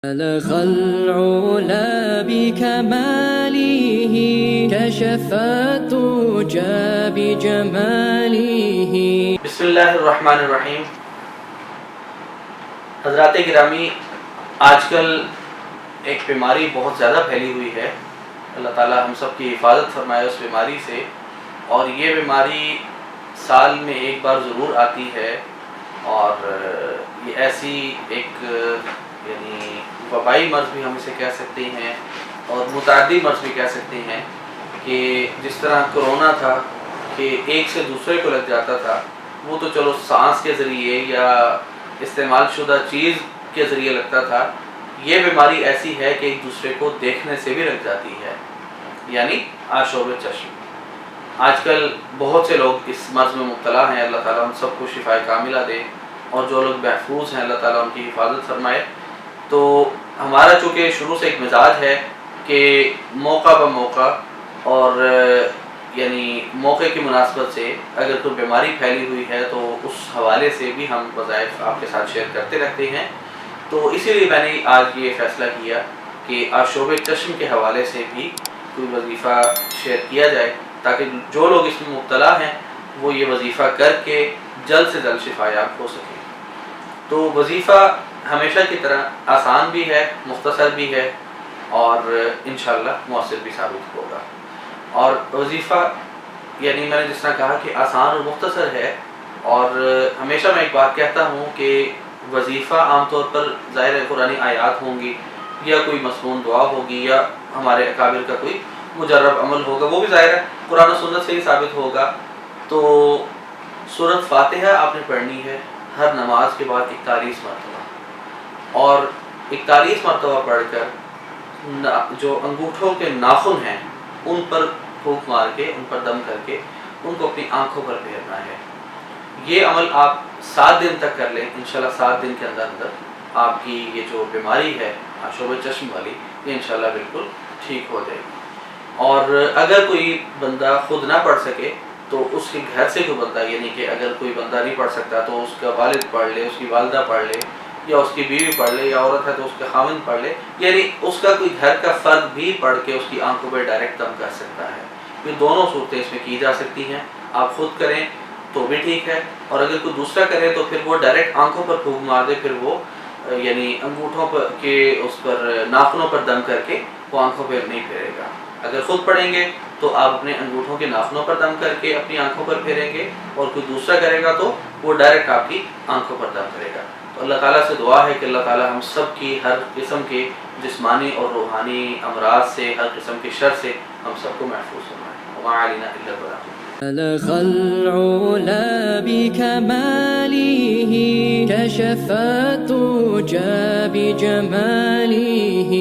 الخلع لا بكماله كشف الدجى بجماله. بسم اللہ الرحمن الرحیم. حضرات گرامی، آج کل ایک بیماری بہت زیادہ پھیلی ہوئی ہے. اللہ تعالی ہم سب کی حفاظت فرمائے اس بیماری سے. اور یہ بیماری سال میں ایک بار ضرور آتی ہے، اور یہ ایسی ایک یعنی وبائی مرض بھی ہم اسے کہہ سکتے ہیں اور متعدی مرض بھی کہہ سکتے ہیں کہ جس طرح کرونا تھا کہ ایک سے دوسرے کو لگ جاتا تھا، وہ تو چلو سانس کے ذریعے یا استعمال شدہ چیز کے ذریعے لگتا تھا. یہ بیماری ایسی ہے کہ ایک دوسرے کو دیکھنے سے بھی لگ جاتی ہے، یعنی آشوب چشم. آج کل بہت سے لوگ اس مرض میں مبتلا ہیں. اللہ تعالیٰ ہم سب کو شفاء کاملہ دے، اور جو لوگ محفوظ ہیں اللہ تعالیٰ ان کی حفاظت فرمائے. تو ہمارا چونکہ شروع سے ایک مزاج ہے کہ موقع بموقع اور یعنی موقع کی مناسبت سے اگر کوئی بیماری پھیلی ہوئی ہے تو اس حوالے سے بھی ہم وظائف آپ کے ساتھ شیئر کرتے رہتے ہیں. تو اسی لیے میں نے آج یہ فیصلہ کیا کہ آشوب چشم کے حوالے سے بھی کوئی وظیفہ شیئر کیا جائے، تاکہ جو لوگ اس میں مبتلا ہیں وہ یہ وظیفہ کر کے جلد سے جلد شفا یاب ہو سکیں. تو وظیفہ ہمیشہ کی طرح آسان بھی ہے، مختصر بھی ہے، اور انشاءاللہ مؤثر بھی ثابت ہوگا. اور وظیفہ یعنی میں نے جس طرح کہا کہ آسان اور مختصر ہے، اور ہمیشہ میں ایک بات کہتا ہوں کہ وظیفہ عام طور پر ظاہر قرآنی آیات ہوں گی، یا کوئی مصنون دعا ہوگی، یا ہمارے اکابر کا کوئی مجرب عمل ہوگا، وہ بھی ظاہر ہے قرآن و سنت سے ہی ثابت ہوگا. تو سورۃ فاتحہ آپ نے پڑھنی ہے ہر نماز کے بعد 41 مرتبہ، اور 41 مرتبہ پڑھ کر جو انگوٹھوں کے ناخن ہیں ان پر پھونک مار کے، ان پر دم کر کے ان کو اپنی آنکھوں پر پھیرنا ہے. یہ عمل آپ 7 دن تک کر لیں، انشاءاللہ 7 دن کے اندر اندر آپ کی یہ جو بیماری ہے آشوب چشم والی، یہ انشاءاللہ بالکل ٹھیک ہو جائے گی. اور اگر کوئی بندہ خود نہ پڑھ سکے تو اس کے گھر سے کوئی بندہ، یعنی کہ اگر کوئی بندہ نہیں پڑھ سکتا تو اس کا والد پڑھ لے، اس کی والدہ پڑھ لے، یا اس کی بیوی پڑھ لے، یا عورت ہے تو اس کا خاوند پڑھ لے، یعنی اس کا کوئی گھر کا فرد بھی پڑھ کے اس کی آنکھوں پہ ڈائریکٹ دم کر سکتا ہے. یہ دونوں صورتیں اس میں کی جا سکتی ہیں. آپ خود کریں تو بھی ٹھیک ہے، اور اگر کوئی دوسرا کرے تو پھر وہ ڈائریکٹ آنکھوں پر پھونک مار دے، پھر وہ یعنی انگوٹھوں پر کے اس پر ناخنوں پر دم کر کے وہ آنکھوں پہ نہیں پھیرے گا. اگر خود پڑھیں گے تو آپ اپنے انگوٹھوں کے ناخنوں پر دم کر کے اپنی آنکھوں پر پھیریں گے، اور کوئی دوسرا کرے گا تو وہ ڈائریکٹ آپ کی آنکھوں پر دم کرے گا. تو اللہ تعالیٰ سے دعا ہے کہ اللہ تعالیٰ ہم سب کی ہر قسم کے جسمانی اور روحانی امراض سے، ہر قسم کے شر سے ہم سب کو محفوظ فرمائے. وما علینا الا البلاغ. الخلع لا بكماله كشف الدجى بجماله.